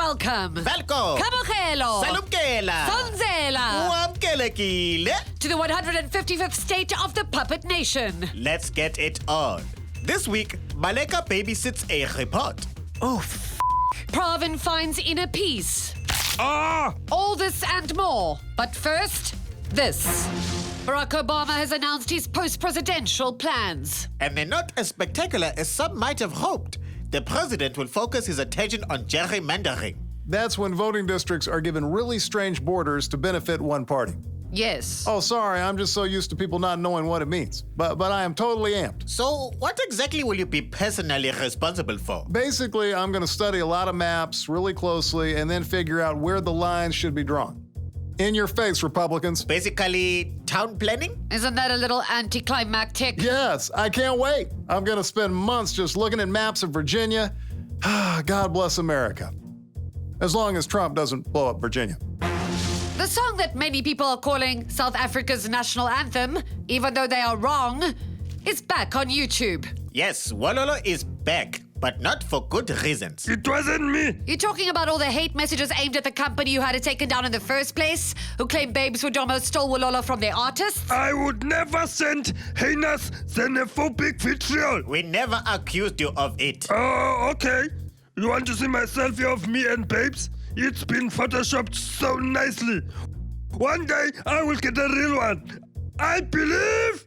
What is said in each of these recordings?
welcome. Velko. Kabogelo. Salumkela. Sonzela. Wamkelekile. To the 155th state of the puppet nation. Let's get it on. This week, Baleka babysits a report. Oh, Pravin finds inner peace. All this and more. But first, this. Barack Obama has announced his post-presidential plans. And they're not as spectacular as some might have hoped. The president will focus his attention on gerrymandering. That's when voting districts are given really strange borders to benefit one party. Yes. Oh, sorry, I'm just so used to people not knowing what it means. But I am totally amped. So, what exactly will you be personally responsible for? Basically, I'm going to study a lot of maps really closely and then figure out where the lines should be drawn. In your face, Republicans. Basically, town planning? Isn't that a little anticlimactic? Yes, I can't wait. I'm going to spend months just looking at maps of Virginia. God bless America. As long as Trump doesn't blow up Virginia. The song that many people are calling South Africa's national anthem, even though they are wrong, is back on YouTube. Yes, Wololo is back, but not for good reasons. It wasn't me. You're talking about all the hate messages aimed at the company who had it taken down in the first place, who claimed Babes Wodomo stole Wololo from their artists? I would never send heinous xenophobic vitriol. We never accused you of it. Oh, okay. You want to see my selfie of me and Babes? It's been photoshopped so nicely. One day, I will get a real one. I believe!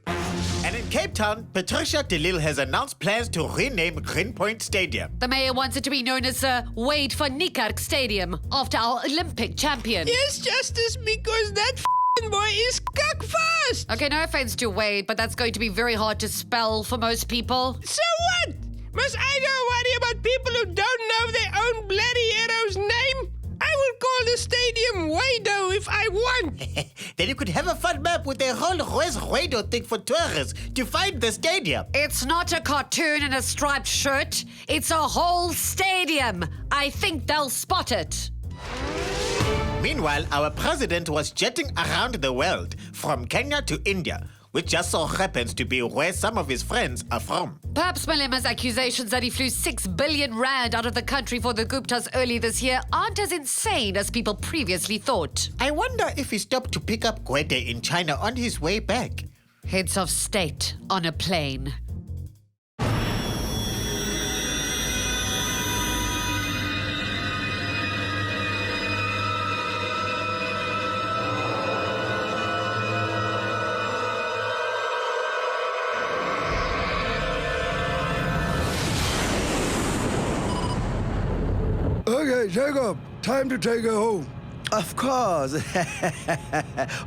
And in Cape Town, Patricia de Lille has announced plans to rename Greenpoint Stadium. The mayor wants it to be known as Wade van Niekerk Stadium, after our Olympic champion. Yes, Justice, because that f***ing boy is cockfast. Okay, no offense to Wade, but that's going to be very hard to spell for most people. So what? Must I go worry about people who don't know their own bloody hero's name? I will call the stadium Wado if I want. Then you could have a fun map with a whole Rolls Royce thing for tourists to find the stadium. It's not a cartoon in a striped shirt. It's a whole stadium. I think they'll spot it. Meanwhile, our president was jetting around the world, from Kenya to India, which just so happens to be where some of his friends are from. Perhaps Malema's accusations that he flew 6 billion rand out of the country for the Guptas early this year aren't as insane as people previously thought. I wonder if he stopped to pick up Gwede in China on his way back. Heads of state on a plane. Okay, Jacob, time to take her home. Of course.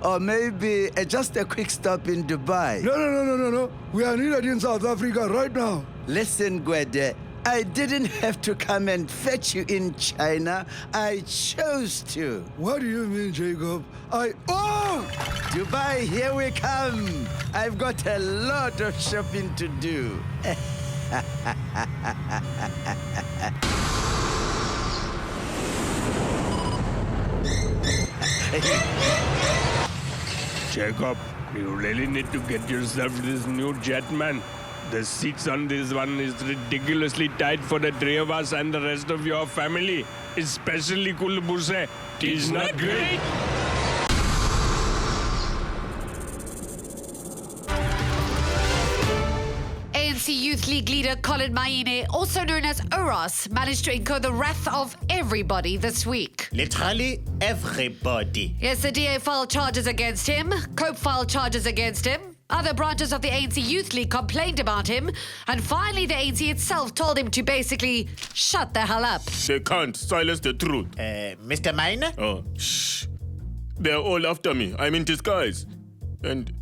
Or maybe just a quick stop in Dubai. No. We are needed in South Africa right now. Listen, Gwede, I didn't have to come and fetch you in China. I chose to. What do you mean, Jacob? Dubai, here we come. I've got a lot of shopping to do. Jacob, you really need to get yourself this new jet, man. The seats on this one is ridiculously tight for the three of us and the rest of your family. Especially Kulbuse. It's not great. ANC Youth League leader Colin Maine, also known as Oros, managed to incur the wrath of everybody this week. Literally everybody. Yes, the DA filed charges against him, COPE filed charges against him, other branches of the ANC Youth League complained about him, and finally the ANC itself told him to basically shut the hell up. They can't silence the truth. Mr. Mine? Oh, shh. They're all after me. I'm in disguise. And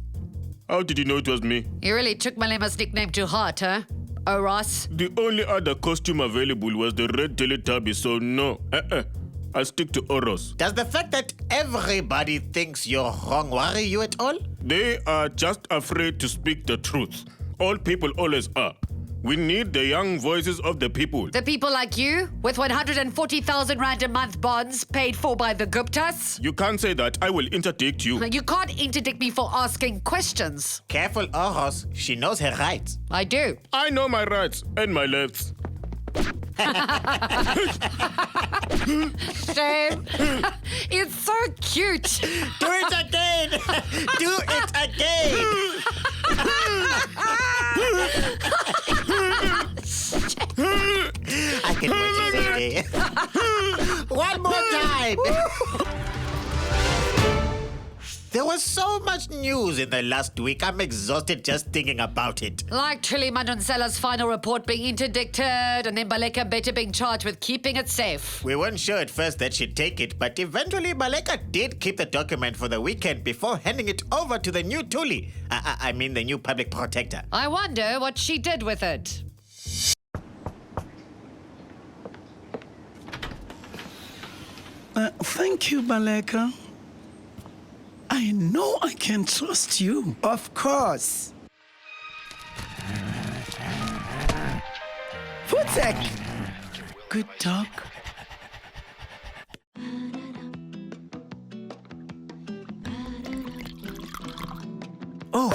how did you know it was me? You really took Malema's nickname to heart, huh? Oros? The only other costume available was the red Teletubby, so no. I'll stick to Oros. Does the fact that everybody thinks you're wrong worry you at all? They are just afraid to speak the truth. All people always are. We need the young voices of the people. The people like you, with 140,000 rand a month bonds paid for by the Guptas? You can't say that. I will interdict you. You can't interdict me for asking questions. Careful, Oros. She knows her rights. I do. I know my rights and my lefts. Shame. It's so cute. Do it again! Do it again! I can watch it again. One more time! There was so much news in the last week, I'm exhausted just thinking about it. Like Thuli Madonsela's final report being interdicted and then Baleka Mbete being charged with keeping it safe. We weren't sure at first that she'd take it, but eventually Baleka did keep the document for the weekend before handing it over to the new Thuli. I mean the new public protector. I wonder what she did with it. Thank you, Baleka. I know I can trust you. Of course. Footsec. Good dog. Oh,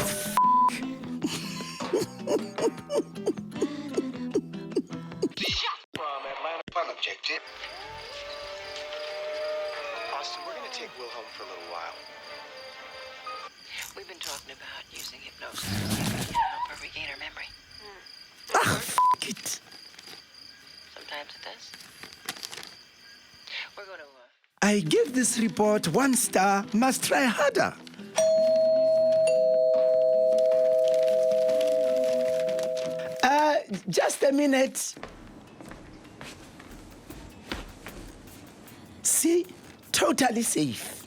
Objective. Austin, we're going to take Will home for a little while. We've been talking about using hypnosis to help her regain her memory. it. Sometimes it does. We're going to... I give this report 1 star, must try harder. Just a minute. See? Totally safe.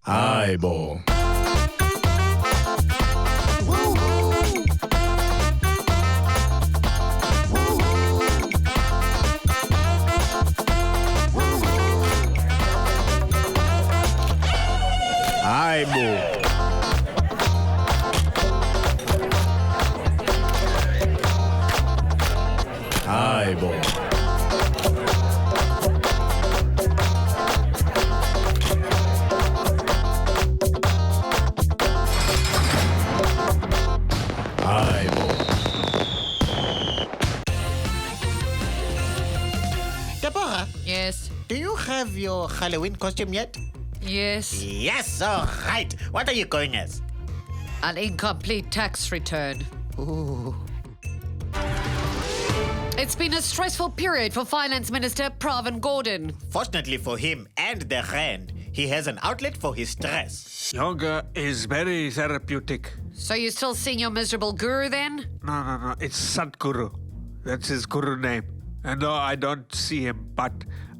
Eyeball. Eyeball. Eyeball. Deborah, Yes. do you have your Halloween costume yet? Yes. Yes, all right. What are you going as? An incomplete tax return. Ooh. It's been a stressful period for Finance Minister Pravin Gordhan. Fortunately for him and the Rand, he has an outlet for his stress. Yoga is very therapeutic. So you're still seeing your miserable guru then? No. It's Satguru. That's his guru name. And no, I don't see him, but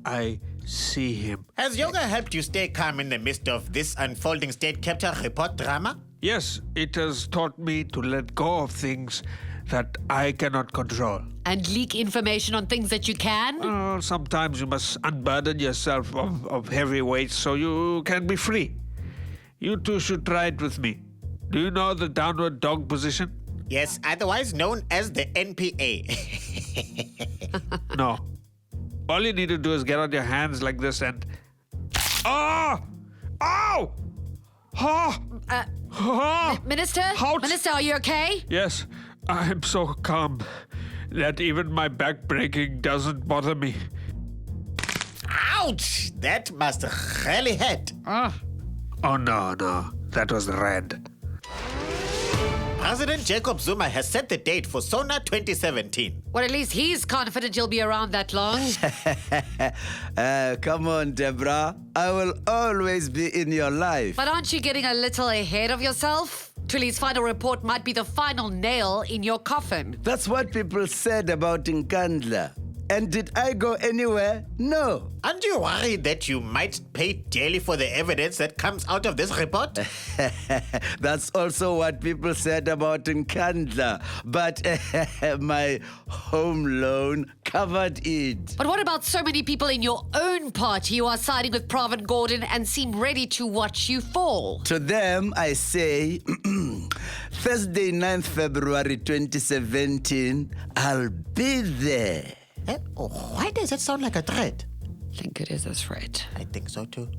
I see him. Has yoga helped you stay calm in the midst of this unfolding state capture report drama? Yes, it has taught me to let go of things that I cannot control. And leak information on things that you can? Sometimes you must unburden yourself of heavy weights so you can be free. You two should try it with me. Do you know the downward dog position? Yes, otherwise known as the NPA. No. All you need to do is get on your hands like this and... Ah! Ow! Ah! Ah! Minister? Ouch. Minister, are you okay? Yes, I'm so calm that even my back breaking doesn't bother me. Ouch! That must really hurt. Oh, no. That was red. President Jacob Zuma has set the date for Sona 2017. Well, at least he's confident you'll be around that long. Come on, Deborah. I will always be in your life. But aren't you getting a little ahead of yourself? Thuli's final report might be the final nail in your coffin. That's what people said about Nkandla. And did I go anywhere? No. Aren't you worried that you might pay dearly for the evidence that comes out of this report? That's also what people said about Nkandla. But my home loan covered it. But what about so many people in your own party who are siding with Pravin Gordhan and seem ready to watch you fall? To them, I say, Thursday, 9th February 2017, I'll be there. Why does it sound like a threat? I think it is a threat. I think so too.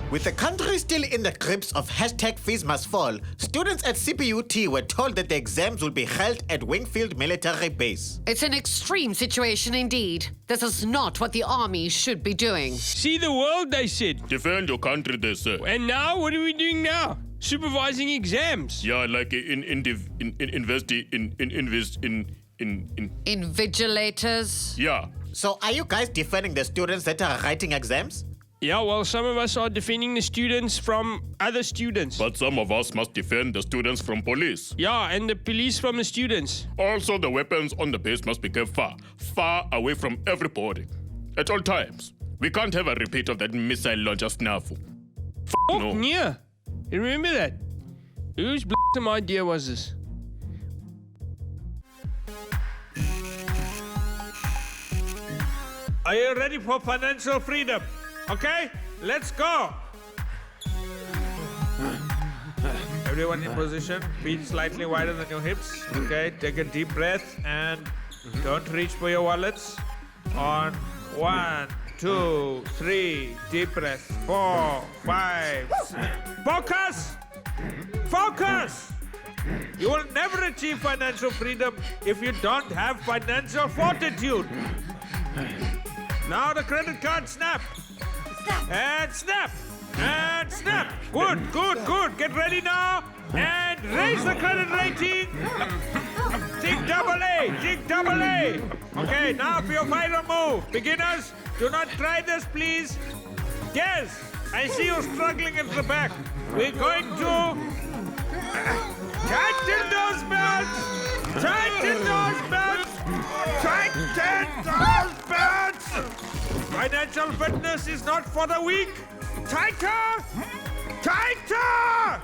With the country still in the grips of hashtag fees must fall, students at CPUT were told that the exams will be held at Wingfield Military Base. It's an extreme situation indeed. This is not what the army should be doing. See the world, they said. Defend your country, they say. And now, what are we doing now? Supervising exams. Yeah, like Invigilators? Yeah. So are you guys defending the students that are writing exams? Yeah, well, some of us are defending the students from other students. But some of us must defend the students from police. Yeah, and the police from the students. Also, the weapons on the base must be kept far away from everybody. At all times. We can't have a repeat of that missile launcher snafu. No. Yeah. You remember that? Whose b****ing idea was this? Are you ready for financial freedom? Okay, let's go. Everyone in position, feet slightly wider than your hips. Okay, take a deep breath and don't reach for your wallets. On 1, 2, 3, deep breath. 4, 5, 6. Focus! Focus! You will never achieve financial freedom if you don't have financial fortitude. Now the credit card snap. And snap. And snap. Good, good, good. Get ready now. And raise the credit rating. Tick double A. Tick double A. Okay, now for your final move. Beginners, do not try this, please. Yes, I see you struggling at the back. We're going to tighten those belts. Tighten those belts. Tighten those belts. Financial fitness is not for the weak. Tighter! Tighter!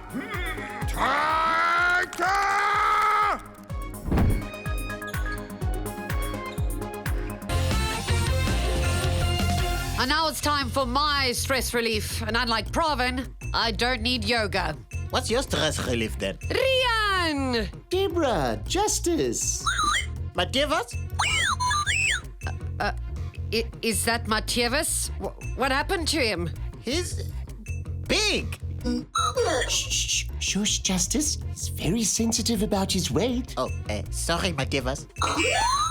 Tighter! And now it's time for my stress relief. And unlike Pravin, I don't need yoga. What's your stress relief then? Rian! Deborah, justice. Matevas? Is that Matevas? What happened to him? He's big. Shh, shush, Justice. He's very sensitive about his weight. Oh, sorry, Matevas.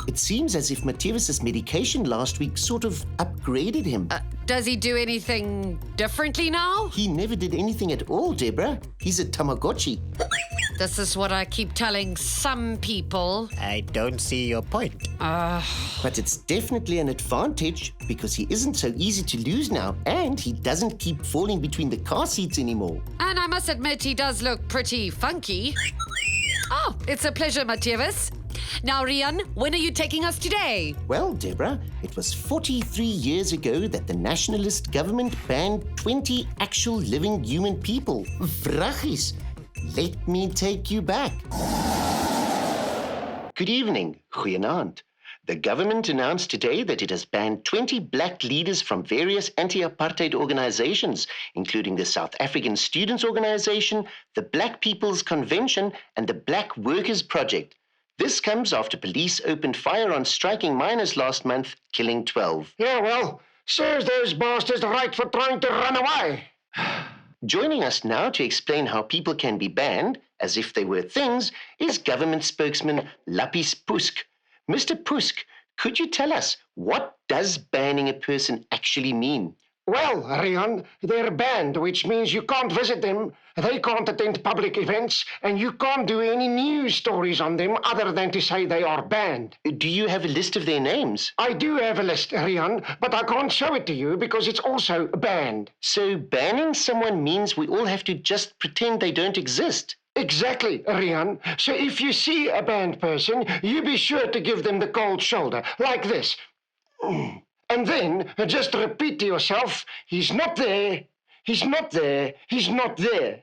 It seems as if Matevas' medication last week sort of upgraded him. Does he do anything differently now? He never did anything at all, Deborah. He's a Tamagotchi. This is what I keep telling some people. I don't see your point. But it's definitely an advantage because he isn't so easy to lose now and he doesn't keep falling between the car seats anymore. And I must admit, he does look pretty funky. Oh, it's a pleasure, Matevas. Now, Rian, when are you taking us today? Well, Deborah, it was 43 years ago that the nationalist government banned 20 actual living human people. Vrachis. Let me take you back. Good evening, goeienaand. The government announced today that it has banned 20 black leaders from various anti-apartheid organizations, including the South African Students' Organization, the Black People's Convention, and the Black Workers' Project. This comes after police opened fire on striking miners last month, killing 12. Yeah, well, serves those bastards right for trying to run away. Joining us now to explain how people can be banned, as if they were things, is government spokesman Lapis Pusk. Mr. Pusk, could you tell us, what does banning a person actually mean? Well, Rian, they're banned, which means you can't visit them, they can't attend public events, and you can't do any news stories on them other than to say they are banned. Do you have a list of their names? I do have a list, Rian, but I can't show it to you because it's also banned. So banning someone means we all have to just pretend they don't exist? Exactly, Rian. So if you see a banned person, you be sure to give them the cold shoulder, like this. And then just repeat to yourself, he's not there, he's not there, he's not there.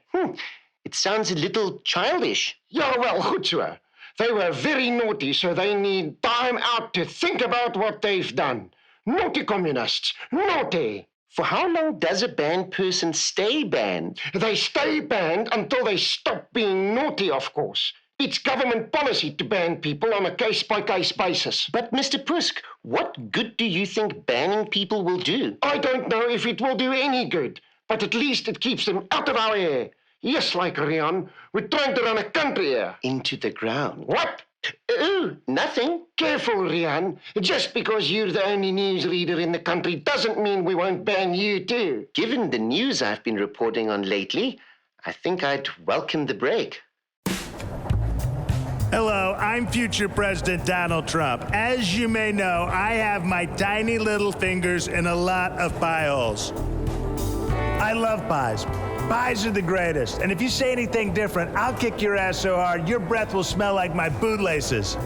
It sounds a little childish. Yeah, well, goed so. They were very naughty, so they need time out to think about what they've done. Naughty communists, naughty. For how long does a banned person stay banned? They stay banned until they stop being naughty, of course. It's government policy to ban people on a case-by-case basis. But, Mr. Prusk, what good do you think banning people will do? I don't know if it will do any good, but at least it keeps them out of our air. Yes, like Rian, we're trying to run a country here. Into the ground. What? Oh, nothing. Careful, Rian. Just because you're the only newsreader in the country doesn't mean we won't ban you too. Given the news I've been reporting on lately, I think I'd welcome the break. Hello, I'm future President Donald Trump. As you may know, I have my tiny little fingers in a lot of pie holes. I love pies. Pies are the greatest. And if you say anything different, I'll kick your ass so hard, your breath will smell like my bootlaces.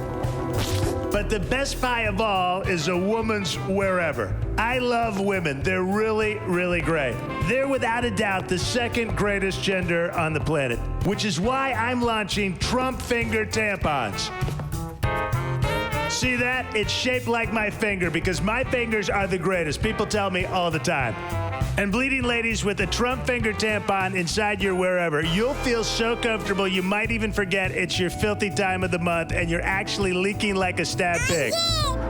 But the best pie of all is a woman's wherever. I love women. They're really, really great. They're without a doubt the second greatest gender on the planet, which is why I'm launching Trump finger tampons. See that? It's shaped like my finger because my fingers are the greatest. People tell me all the time. And bleeding ladies, with a Trump finger tampon inside your wherever, you'll feel so comfortable you might even forget it's your filthy time of the month and you're actually leaking like a stabbed pig.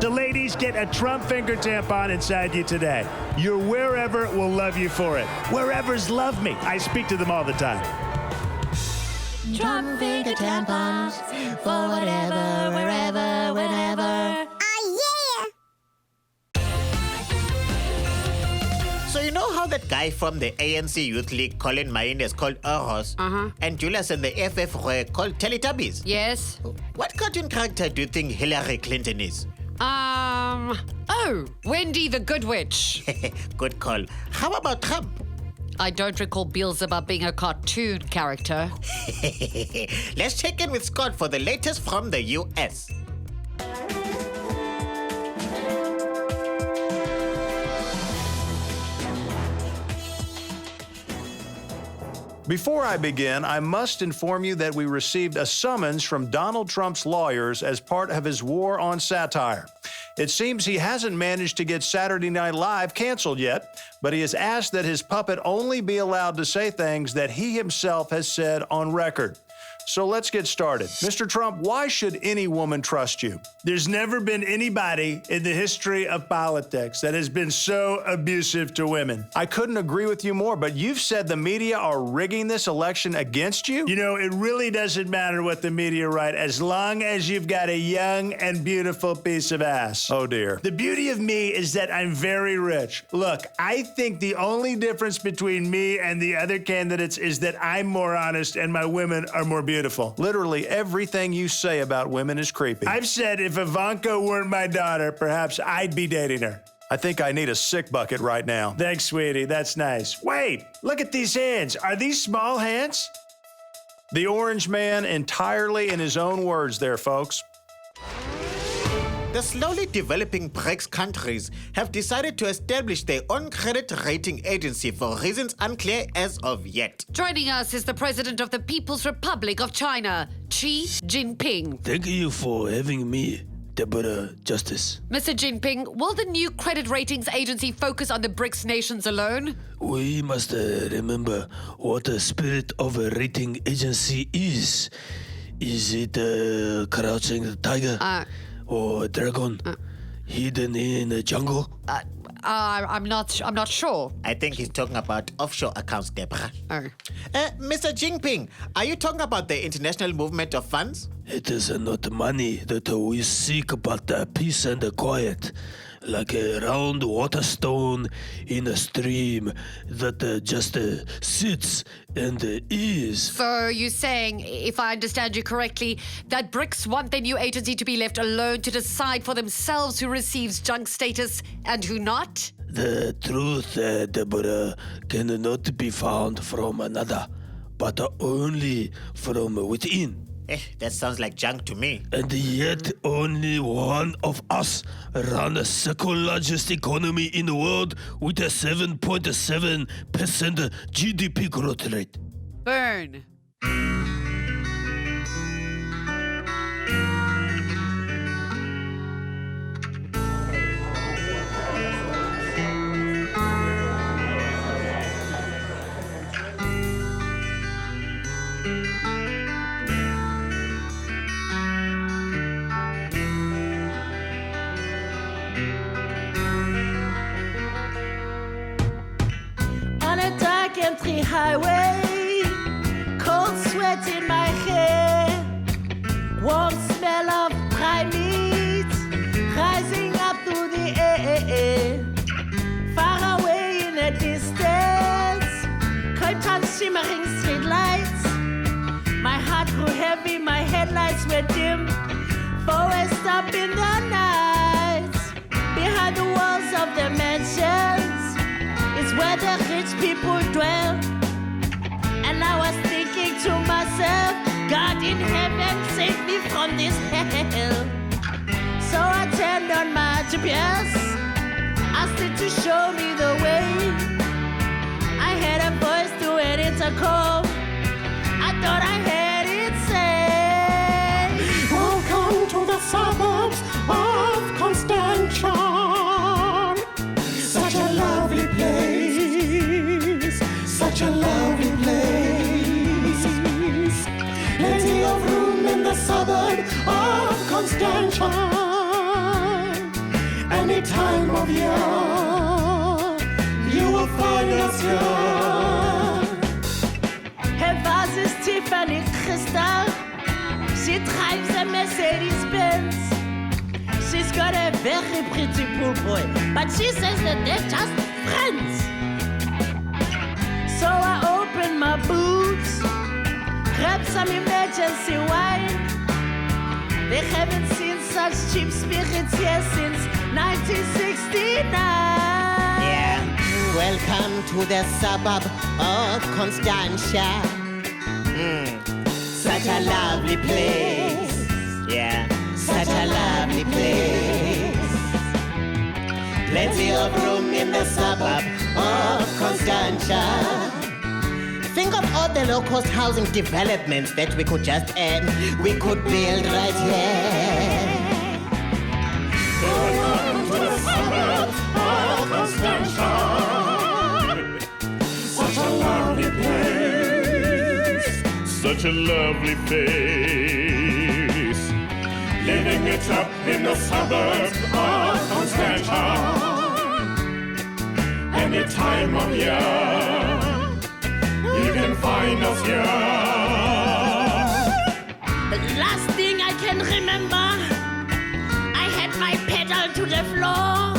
So ladies, get a Trump finger tampon inside you today. Your wherever will love you for it. Wherevers love me. I speak to them all the time. Trump finger tampons for whatever, wherever, whenever. So you know how that guy from the ANC Youth League, Colin Maine, is called Oros? And Julius and the FF were called Teletubbies? Yes. What cartoon character do you think Hillary Clinton is? Oh, Wendy the Good Witch. Good call. How about Trump? I don't recall Beelzebub being a cartoon character. Let's check in with Scott for the latest from the US. Before I begin, I must inform you that we received a summons from Donald Trump's lawyers as part of his war on satire. It seems he hasn't managed to get Saturday Night Live canceled yet, but he has asked that his puppet only be allowed to say things that he himself has said on record. So let's get started. Mr. Trump, why should any woman trust you? There's never been anybody in the history of politics that has been so abusive to women. I couldn't agree with you more, but you've said the media are rigging this election against you? You know, it really doesn't matter what the media write as long as you've got a young and beautiful piece of ass. Oh, dear. The beauty of me is that I'm very rich. Look, I think the only difference between me and the other candidates is that I'm more honest and my women are more beautiful. Literally everything you say about women is creepy. I've said if Ivanka weren't my daughter, perhaps I'd be dating her. I think I need a sick bucket right now. Thanks, sweetie. That's nice. Wait, look at these hands. Are these small hands? The Orange Man entirely in his own words there, folks. The slowly developing BRICS countries have decided to establish their own credit rating agency for reasons unclear as of yet. Joining us is the President of the People's Republic of China, Xi Jinping. Thank you for having me, Deborah Justice. Mr. Jinping, will the new credit ratings agency focus on the BRICS nations alone? We must remember what the spirit of a rating agency is. Is it crouching tiger? Or a dragon hidden in the jungle? I'm not sure. I think he's talking about offshore accounts, Deborah. Mr. Jinping, are you talking about the international movement of funds? It is not money that we seek, but peace and quiet. Like a round water stone in a stream that just sits and is. So you're saying, if I understand you correctly, that BRICS want their new agency to be left alone to decide for themselves who receives junk status and who not? The truth, Deborah, cannot be found from another but only from within. That sounds like junk to me. And yet only one of us run the second largest economy in the world with a 7.7% GDP growth rate. Burn. On a dark empty highway, cold sweat in my hair, warm smell of prime meat rising up through the air. Far away in the distance, Cape Town shimmering street lights. My heart grew heavy, my headlights were dim. Forest up in the night, behind the walls of the mansions is where the rich people dwell. And I was thinking to myself, God in heaven, save me from this hell. So I turned on my GPS, asked it to show me the way. I heard a voice through an intercom. I thought I heard it say, Welcome to the suburbs of Constantia. Such a lovely place, such a lovely place. Plenty of room in the suburb of Constantia. Any time of year, you will find us here. Her vase is Tiffany Crystal. She drives a Mercedes-Benz. She's got a very pretty pool boy, but she says that they're just friends. So I open my boots, grab some emergency wine. They haven't seen such cheap spirits here since 1969. Yeah, welcome to the suburb of Constantia. Such a lovely place. Yeah, such a lovely place. Plenty of room in the suburb of Constantia. Think of all the low-cost housing developments that we could just we could build right here. Welcome to the suburbs of Constantia. Such a lovely place. Such a lovely place. Living it up in the suburbs of Constantia. Any time of year, you can find us here. The last thing I can remember, I had my pedal to the floor.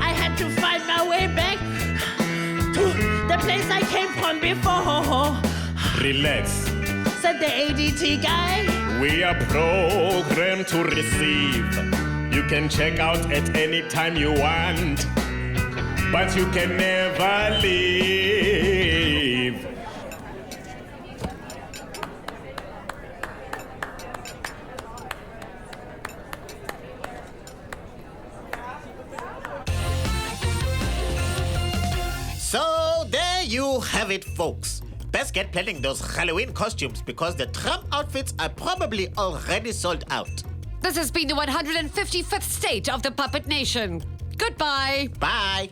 I had to find my way back to the place I came from before. Relax. Said the ADT guy. We are programmed to receive. You can check out at any time you want, but you can never leave. So there you have it, folks. Best get planning those Halloween costumes because the Trump outfits are probably already sold out. This has been the 155th state of the Puppet Nation. Goodbye. Bye.